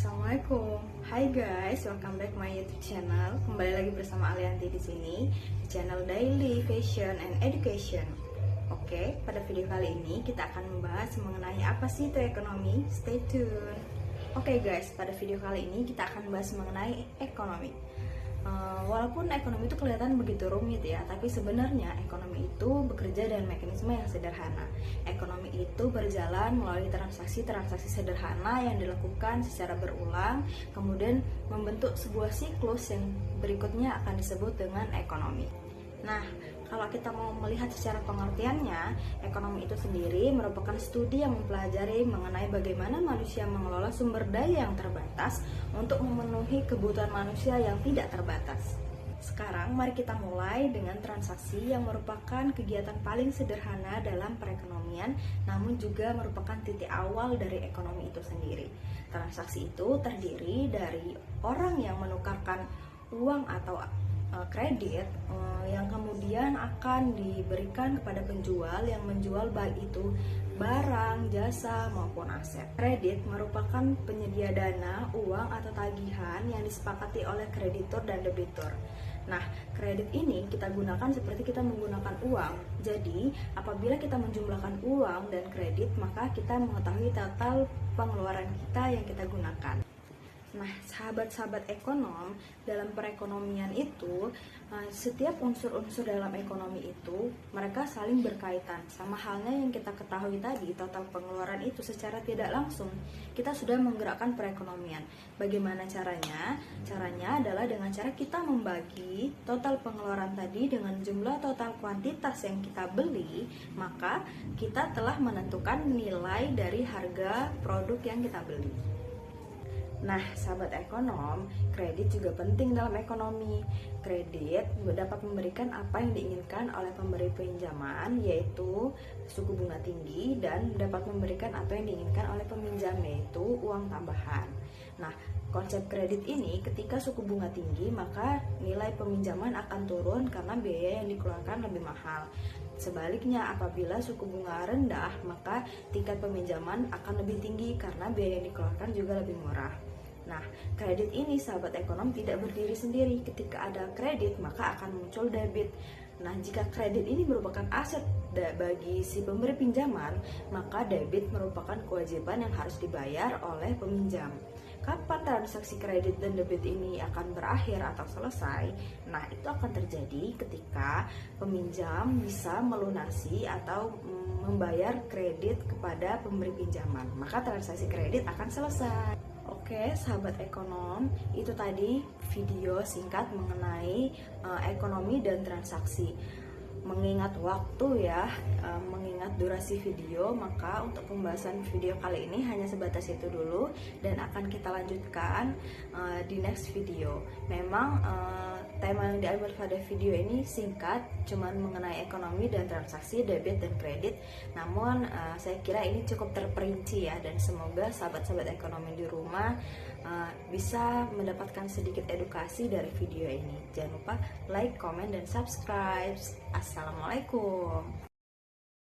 Assalamualaikum. Hai guys, welcome back my YouTube channel. Kembali lagi bersama Alianti di sini di channel Daily Fashion and Education. Oke, pada video kali ini kita akan membahas mengenai apa sih itu ekonomi. Stay tune. Oke guys, pada video kali ini kita akan membahas mengenai ekonomi. Walaupun ekonomi itu kelihatan begitu rumit ya, tapi sebenarnya ekonomi itu bekerja dengan mekanisme yang sederhana. Ekonomi itu berjalan melalui transaksi-transaksi sederhana yang dilakukan secara berulang, kemudian membentuk sebuah siklus yang berikutnya akan disebut dengan ekonomi. Nah, kalau kita mau melihat secara pengertiannya, ekonomi itu sendiri merupakan studi yang mempelajari mengenai bagaimana manusia mengelola sumber daya yang terbatas untuk memenuhi kebutuhan manusia yang tidak terbatas. Sekarang mari kita mulai dengan transaksi yang merupakan kegiatan paling sederhana dalam perekonomian, namun juga merupakan titik awal dari ekonomi itu sendiri. Transaksi itu terdiri dari orang yang menukarkan uang atau kredit yang kemudian akan diberikan kepada penjual yang menjual baik itu barang, jasa maupun aset. Kredit merupakan penyedia dana, uang atau tagihan yang disepakati oleh kreditur dan debitur. Nah, kredit ini kita gunakan seperti kita menggunakan uang. Jadi, apabila kita menjumlahkan uang dan kredit, maka kita mengetahui total pengeluaran kita yang kita gunakan. Nah, sahabat-sahabat ekonom, dalam perekonomian itu, setiap unsur-unsur dalam ekonomi itu, mereka saling berkaitan. Sama halnya yang kita ketahui tadi, total pengeluaran itu secara tidak langsung, kita sudah menggerakkan perekonomian. Bagaimana caranya? Caranya adalah dengan cara kita membagi total pengeluaran tadi dengan jumlah total kuantitas yang kita beli, maka kita telah menentukan nilai dari harga produk yang kita beli. Nah, sahabat ekonom, kredit juga penting dalam ekonomi. Kredit dapat memberikan apa yang diinginkan oleh pemberi pinjaman, yaitu suku bunga tinggi, dan dapat memberikan apa yang diinginkan oleh peminjam, yaitu uang tambahan. Nah, konsep kredit ini ketika suku bunga tinggi, maka nilai peminjaman akan turun karena biaya yang dikeluarkan lebih mahal. Sebaliknya, apabila suku bunga rendah, maka tingkat peminjaman akan lebih tinggi karena biaya yang dikeluarkan juga lebih murah. Nah, kredit ini sahabat ekonom tidak berdiri sendiri. Ketika ada kredit, maka akan muncul debit. Nah, jika kredit ini merupakan aset bagi si pemberi pinjaman, maka debit merupakan kewajiban yang harus dibayar oleh peminjam. Kapan transaksi kredit dan debit ini akan berakhir atau selesai? Nah, itu akan terjadi ketika peminjam bisa melunasi atau membayar kredit kepada pemberi pinjaman. Maka transaksi kredit akan selesai. Oke, sahabat ekonom, itu tadi video singkat mengenai ekonomi dan transaksi. Mengingat waktu ya, mengingat durasi video, maka untuk pembahasan video kali ini hanya sebatas itu dulu dan akan kita lanjutkan di next video. Memang tema yang diambil pada video ini singkat, cuman mengenai ekonomi dan transaksi, debit dan kredit. Namun saya kira ini cukup terperinci ya, dan semoga sahabat-sahabat ekonomi di rumah bisa mendapatkan sedikit edukasi dari video ini. Jangan lupa like, comment, dan subscribe. Assalamualaikum.